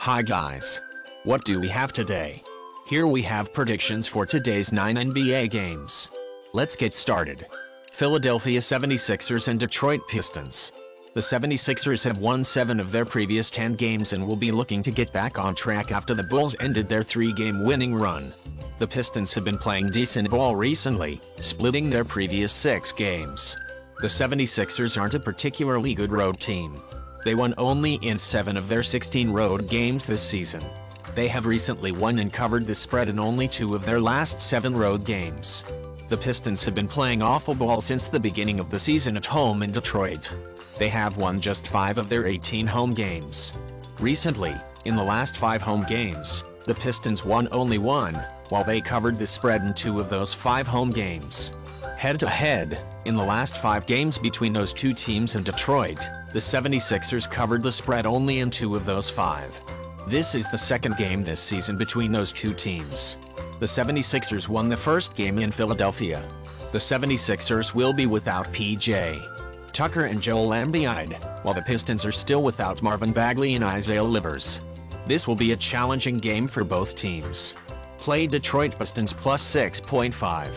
Hi guys. What do we have today? Here we have predictions for today's 9 NBA games. Let's get started. Philadelphia 76ers and Detroit Pistons. The 76ers have won 7 of their previous 10 games and will be looking to get back on track after the Bulls ended their 3-game winning run. The Pistons have been playing decent ball recently, splitting their previous 6 games. The 76ers aren't a particularly good road team. They won only in 7 of their 16 road games this season. They have recently won and covered the spread in only 2 of their last 7 road games. The Pistons have been playing awful ball since the beginning of the season at home in Detroit. They have won just 5 of their 18 home games. Recently, in the last 5 home games, the Pistons won only 1, while they covered the spread in 2 of those 5 home games. Head-to-head, in the last 5 games between those 2 teams in Detroit, the 76ers covered the spread only in 2 of those 5. This is the second game this season between those 2 teams. The 76ers won the first game in Philadelphia. The 76ers will be without P.J. Tucker and Joel Embiid, while the Pistons are still without Marvin Bagley and Isaiah Livers. This will be a challenging game for both teams. Play Detroit Pistons plus 6.5.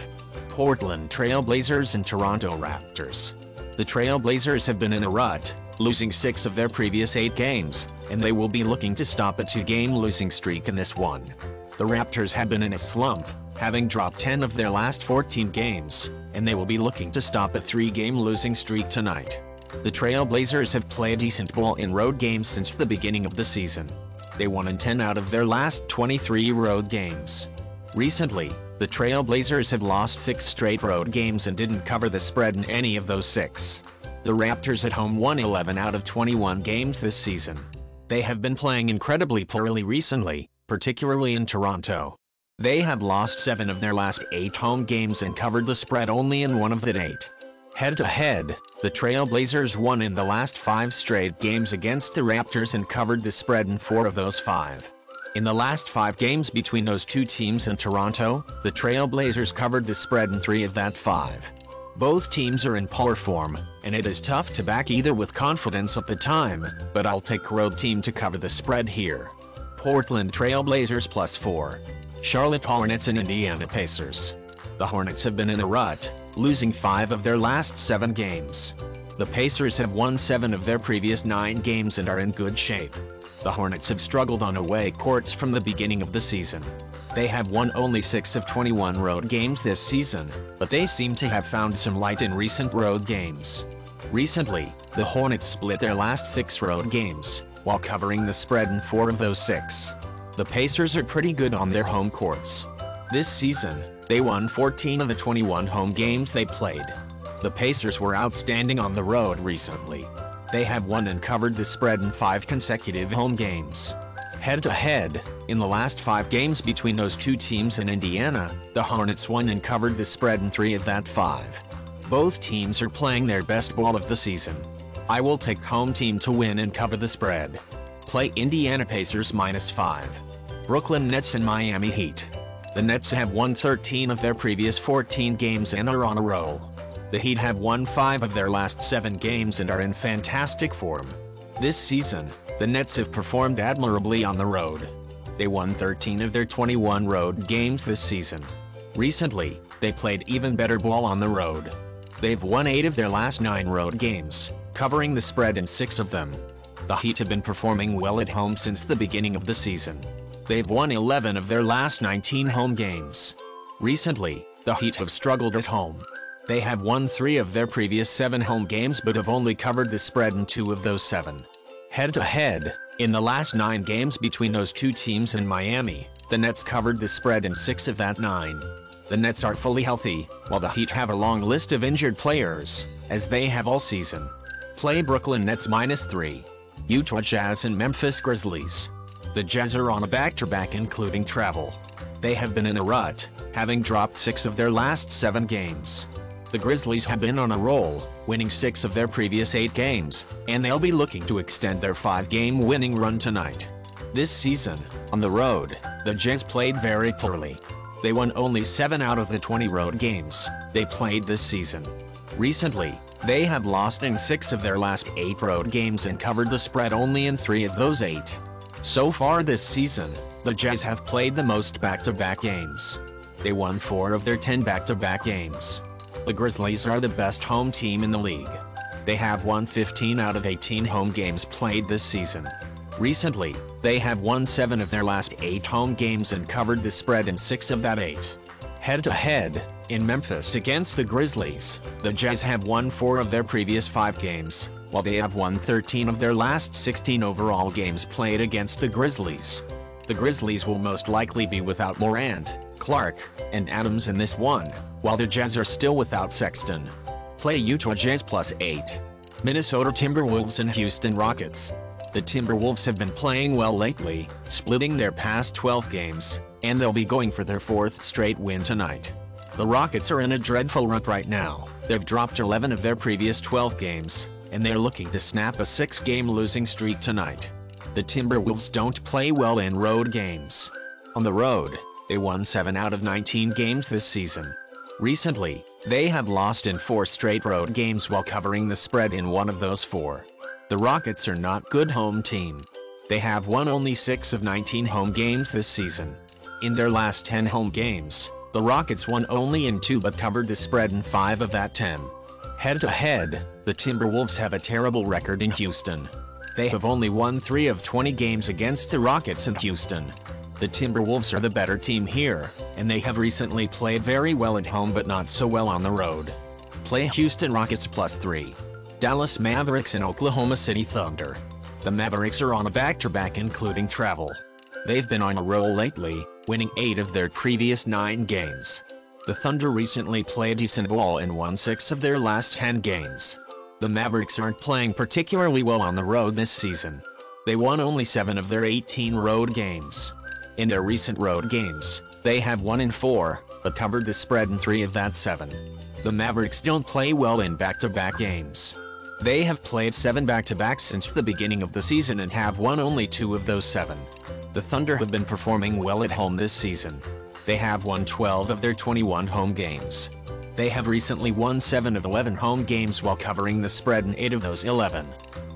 Portland Trailblazers and Toronto Raptors. The Trailblazers have been in a rut, losing 6 of their previous 8 games, and they will be looking to stop a 2-game losing streak in this one. The Raptors have been in a slump, having dropped 10 of their last 14 games, and they will be looking to stop a 3-game losing streak tonight. The Trailblazers have played decent ball in road games since the beginning of the season. They won in 10 out of their last 23 road games. Recently, the Trailblazers have lost 6 straight road games and didn't cover the spread in any of those 6. The Raptors at home won 11 out of 21 games this season. They have been playing incredibly poorly recently, particularly in Toronto. They have lost 7 of their last 8 home games and covered the spread only in 1 of the 8. Head-to-head, the Trailblazers won in the last 5 straight games against the Raptors and covered the spread in 4 of those 5. In the last 5 games between those 2 teams in Toronto, the Trailblazers covered the spread in 3 of that 5. Both teams are in poor form, and it is tough to back either with confidence at the time, but I'll take road team to cover the spread here. Portland Trailblazers plus 4. Charlotte Hornets and Indiana Pacers. The Hornets have been in a rut, losing 5 of their last 7 games. The Pacers have won 7 of their previous 9 games and are in good shape. The Hornets have struggled on away courts from the beginning of the season. They have won only 6 of 21 road games this season, but they seem to have found some light in recent road games. Recently, the Hornets split their last 6 road games, while covering the spread in 4 of those 6. The Pacers are pretty good on their home courts. This season, they won 14 of the 21 home games they played. The Pacers were outstanding on the road recently. They have won and covered the spread in 5 consecutive home games. Head-to-head, in the last 5 games between those 2 teams in Indiana, the Hornets won and covered the spread in 3 of that 5. Both teams are playing their best ball of the season. I will take home team to win and cover the spread. Play Indiana Pacers minus 5. Brooklyn Nets and Miami Heat. The Nets have won 13 of their previous 14 games and are on a roll. The Heat have won 5 of their last 7 games and are in fantastic form. This season, the Nets have performed admirably on the road. They won 13 of their 21 road games this season. Recently, they played even better ball on the road. They've won 8 of their last 9 road games, covering the spread in 6 of them. The Heat have been performing well at home since the beginning of the season. They've won 11 of their last 19 home games. Recently, the Heat have struggled at home. They have won 3 of their previous 7 home games but have only covered the spread in 2 of those 7. Head-to-head, in the last 9 games between those 2 teams in Miami, the Nets covered the spread in 6 of that 9. The Nets are fully healthy, while the Heat have a long list of injured players, as they have all season. Play Brooklyn Nets minus 3. Utah Jazz and Memphis Grizzlies. The Jazz are on a back-to-back including travel. They have been in a rut, having dropped 6 of their last 7 games. The Grizzlies have been on a roll, winning 6 of their previous 8 games, and they'll be looking to extend their 5-game winning run tonight. This season, on the road, the Jazz played very poorly. They won only 7 out of the 20 road games they played this season. Recently, they have lost in 6 of their last 8 road games and covered the spread only in 3 of those 8. So far this season, the Jazz have played the most back-to-back games. They won 4 of their 10 back-to-back games. The Grizzlies are the best home team in the league. They have won 15 out of 18 home games played this season. Recently, they have won 7 of their last 8 home games and covered the spread in 6 of that 8. Head-to-head, in Memphis against the Grizzlies, the Jazz have won 4 of their previous 5 games, while they have won 13 of their last 16 overall games played against the Grizzlies. The Grizzlies will most likely be without Morant, Clark, and Adams in this one, while the Jazz are still without Sexton. Play Utah Jazz +8. Minnesota Timberwolves and Houston Rockets. The Timberwolves have been playing well lately, splitting their past 12 games, and they'll be going for their 4th straight win tonight. The Rockets are in a dreadful rut right now. They've dropped 11 of their previous 12 games, and they're looking to snap a 6-game losing streak tonight. The Timberwolves don't play well in road games. On the road, they won 7 out of 19 games this season. Recently, they have lost in 4 straight road games while covering the spread in one of those 4. The Rockets are not a good home team. They have won only 6 of 19 home games this season. In their last 10 home games, the Rockets won only in 2 but covered the spread in 5 of that 10. Head-to-head, the Timberwolves have a terrible record in Houston. They have only won 3 of 20 games against the Rockets in Houston. The Timberwolves are the better team here, and they have recently played very well at home but not so well on the road. Play Houston Rockets +3. Dallas Mavericks and Oklahoma City Thunder. The Mavericks are on a back-to-back including travel. They've been on a roll lately, winning 8 of their previous 9 games. The Thunder recently played decent ball and won 6 of their last 10 games. The Mavericks aren't playing particularly well on the road this season. They won only 7 of their 18 road games. In their recent road games, they have won in 4, but covered the spread in 3 of that 7. The Mavericks don't play well in back-to-back games. They have played 7 back-to-backs since the beginning of the season and have won only 2 of those 7. The Thunder have been performing well at home this season. They have won 12 of their 21 home games. They have recently won 7 of 11 home games while covering the spread in 8 of those 11.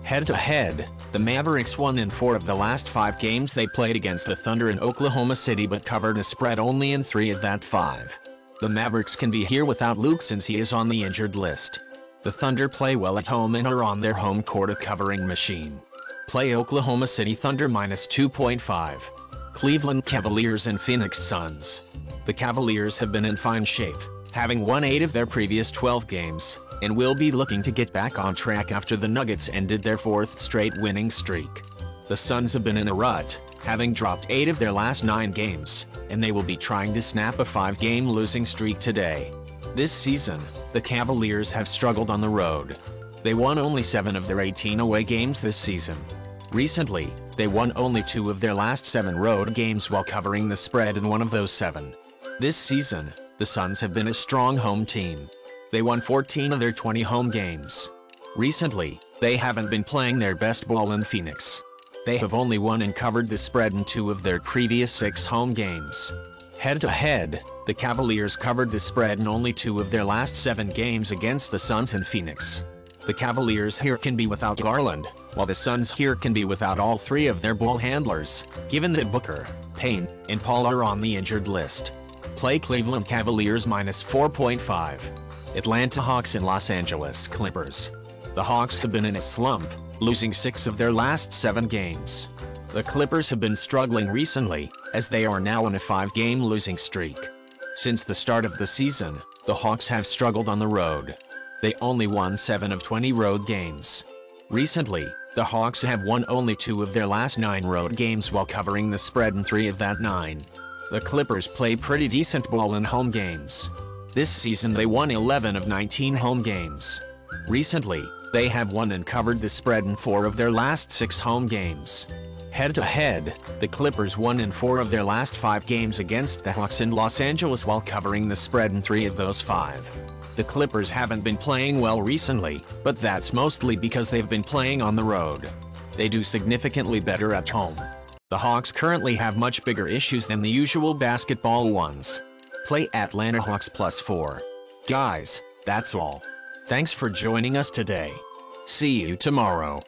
Head-to-head, the Mavericks won in 4 of the last 5 games they played against the Thunder in Oklahoma City but covered a spread only in 3 of that 5. The Mavericks can be here without Luke since he is on the injured list. The Thunder play well at home and are on their home court a covering machine. Play Oklahoma City Thunder -2.5. Cleveland Cavaliers and Phoenix Suns. The Cavaliers have been in fine shape, having won 8 of their previous 12 games, and will be looking to get back on track after the Nuggets ended their 4th straight winning streak. The Suns have been in a rut, having dropped 8 of their last 9 games, and they will be trying to snap a 5-game losing streak today. This season, the Cavaliers have struggled on the road. They won only 7 of their 18 away games this season. Recently, they won only 2 of their last 7 road games while covering the spread in 1 of those 7. This season, the Suns have been a strong home team. They won 14 of their 20 home games. Recently, they haven't been playing their best ball in Phoenix. They have only won and covered the spread in 2 of their previous 6 home games. Head-to-head, the Cavaliers covered the spread in only 2 of their last 7 games against the Suns in Phoenix. The Cavaliers here can be without Garland, while the Suns here can be without all 3 of their ball handlers, given that Booker, Payne, and Paul are on the injured list. Play Cleveland Cavaliers -4.5. Atlanta Hawks and Los Angeles Clippers. The Hawks have been in a slump, losing 6 of their last 7 games. The Clippers have been struggling recently, as they are now on a 5-game losing streak. Since the start of the season, the Hawks have struggled on the road. They only won 7 of 20 road games. Recently, the Hawks have won only 2 of their last 9 road games while covering the spread in 3 of that 9. The Clippers play pretty decent ball in home games. This season they won 11 of 19 home games. Recently, they have won and covered the spread in 4 of their last 6 home games. Head-to-head, the Clippers won in 4 of their last 5 games against the Hawks in Los Angeles while covering the spread in 3 of those 5. The Clippers haven't been playing well recently, but that's mostly because they've been playing on the road. They do significantly better at home. The Hawks currently have much bigger issues than the usual basketball ones. Play Atlanta Hawks +4. Guys, that's all. Thanks for joining us today. See you tomorrow.